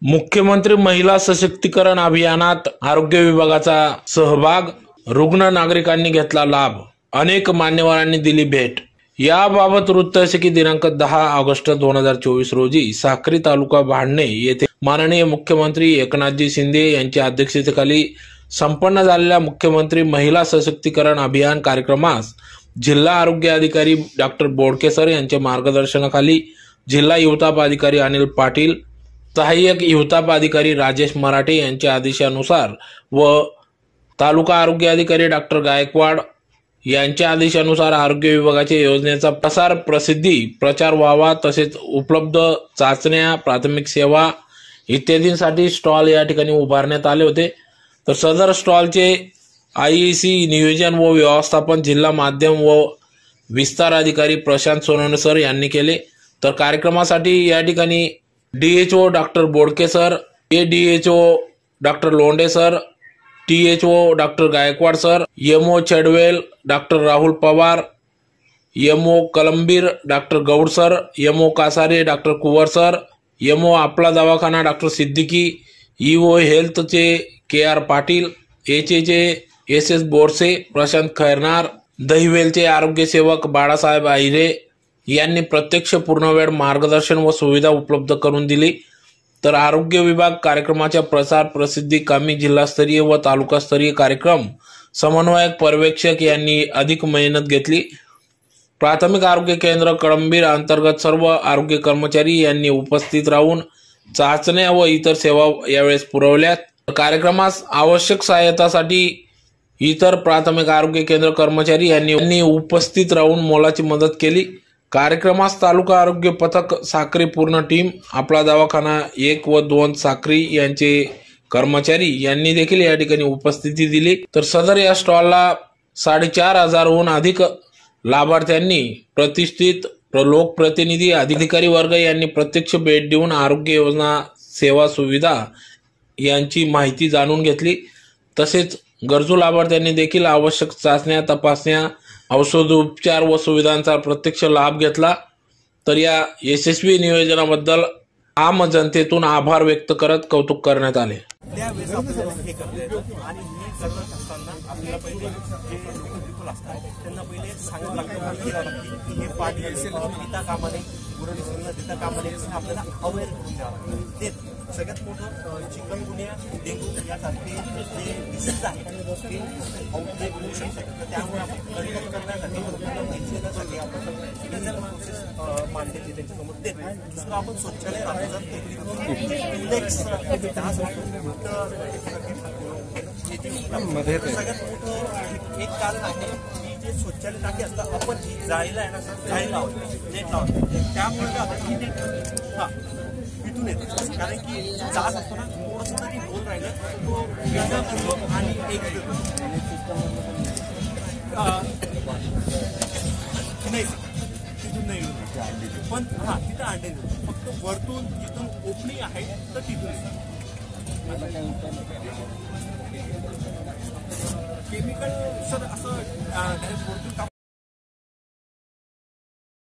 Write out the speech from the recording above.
मुख्यमंत्री महिला सशक्तीकरण अभियानात आरोग्य विभागाचा सहभाग, रुग्ण नागरिकांनी घेतला लाभ, अनेक मान्यवरांनी दिली भेट। याबाबत वृत्त असे की दिनांक 10 ऑगस्ट 2024 रोजी साक्री तालुका भाडणे येथे माननीय मुख्यमंत्री एकनाथजी शिंदे यांच्या अध्यक्षतेखाली संपन्न झालेल्या मुख्यमंत्री महिला सशक्तीकरण अभियान कार्यक्रमास जिल्हा आरोग्य अधिकारी डॉक्टर बोडकेसर यांच्या मार्गदर्शनाखाली जिल्हा युवताप अधिकारी अनिल पाटील, सहाय्यक युवताप अधिकारी राजेश मराठे यांच्या आदेशानुसार व तालुका आरोग्य अधिकारी डॉक्टर गायकवाड यांच्या आदेशानुसार आरोग्य विभागाच्या योजनेचा प्रचार व्हावा, तसेच उपलब्ध चाचण्या, प्राथमिक सेवा इत्यादींसाठी स्टॉल या ठिकाणी उभारण्यात आले होते। तर सदर स्टॉलचे आयईसी नियोजन व व्यवस्थापन जिल्हा माध्यम व विस्तार अधिकारी प्रशांत सोनवणे सर यांनी केले। तर कार्यक्रमासाठी या ठिकाणी DHO doctor Bodke sir, ADHO doctor Londhe sir, THO doctor Gaikwad sir, MO Chedwel doctor Rahul Pawar, MO Kalambir doctor Gaud sir, MO Kasare doctor Kuwar sir, MO आपला दवाखाना डॉक्टर सिद्दीकी, ईओ हेल्थचे केआर पाटील, एचएचे एसएस बोरसे, प्रशांत खैरनार, दहिवेलचे आरोग्य सेवक बाळासाहेब आहिरे यांनी प्रत्यक्ष पूर्णवेळ मार्गदर्शन व सुविधा उपलब्ध करून दिली। तर आरोग्य विभाग कार्यक्रमाच्या प्रसार प्रसिद्धी कामी जिल्हास्तरीय व तालुकास्तरीय कार्यक्रम समन्वयक पर्यवेक्षक यांनी अधिक मेहनत घेतली। प्राथमिक आरोग्य केंद्र कळंबीर अंतर्गत सर्व आरोग्य कर्मचारी यांनी उपस्थित राहून चाचण्या व इतर सेवा यावेळेस पुरवल्यात। कार्यक्रमास आवश्यक सहायतासाठी इतर प्राथमिक आरोग्य केंद्र कर्मचारी यांनी उपस्थित राहून मोलाची मदत केली। कार्यक्रमास तालुका आरोग्य पथक साक्री पूर्ण टीम, आपला दवाखाना 1 व 2 साक्री यांचे कर्मचारी यांनी देखील या ठिकाणी उपस्थिती दिली। तर सदर या स्टॉलला 4,500हून अधिक लाभार्थ्यांनी, प्रतिष्ठित लोकप्रतिनिधी, अधिकारी वर्ग यांनी प्रत्यक्ष भेट देऊन आरोग्य योजना, सेवा सुविधा यांची माहिती जाणून घेतली। तसेच गरजू लाभार्थ्यांनी देखील आवश्यक चाचण्या, तपासण्या, औषधोपचार व सुविधांचा प्रत्यक्ष लाभ घेतला। तर या यशस्वी नियोजनाबद्दल आम जनतेतून आभार व्यक्त करत कौतुक करण्यात आले। सगळ्यात मोठं चिकनगुनिया, डेंग्यू यासारखे जे डिसीज आहेत ते आउटब्रेक होऊ शकते। तर त्यामुळे आपण कंट्रोल करण्यासाठी माहिती देण्यासाठी आपण डिझल प्रोसेस मांडलेली त्यांच्यासमोर देतो। दुसरं आपण शौचालय इंडेक्स सगळ्यात मोठं एक कारण आहे की जे शौचालय टाकी असतात आपण जाळीला आहे ना सर, जाळी लावतो, नेट लावतो, त्यामुळे आपण ही नेट पिटून येतो। कारण की जात असतो ना, थोडंसं की बोल राहिलं तो आणि एक नाही तिथून नाही येतो, पण हा तिथं अंडे देतो, फक्त वरतून जिथून ओपनिंग आहे तर तिथून केमिकल सर असं